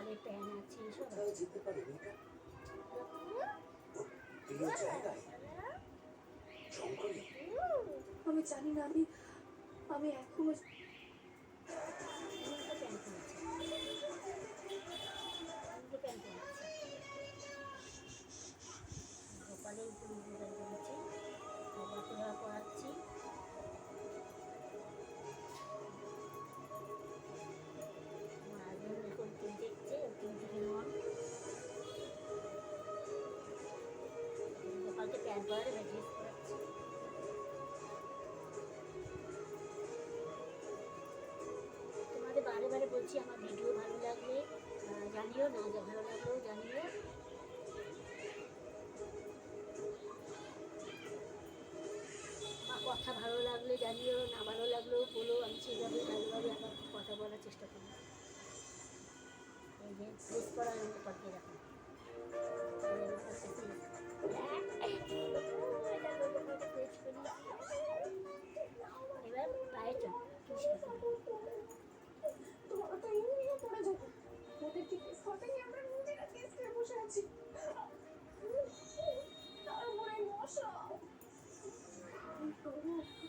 গোপালের প্যান আছে সব কোথায় যেতে পারে রিকা? ওর প্রিয় জায়গায় জঙ্গলে। আমি জানি না, আমি এখনো উল্টো প্যান কিনেছে, উল্টো প্যান কিনেছে গোপালের উপর উল্টো প্যান কিনেছে। গোপালকে পড়াচ্ছি। আমার হাজবেন্ড এখন টিভি দেখছে, টিভি থেকে নন গোপালকে প্যান পরালে ভেজিয়ে পড়াচ্ছি। তোমাদের বারে বারে বলছি আমার ভিডিও ভালো লাগলে জানিও, না ভালো লাগলেও জানিও। আমার কথা ভালো লাগলে জানিও, না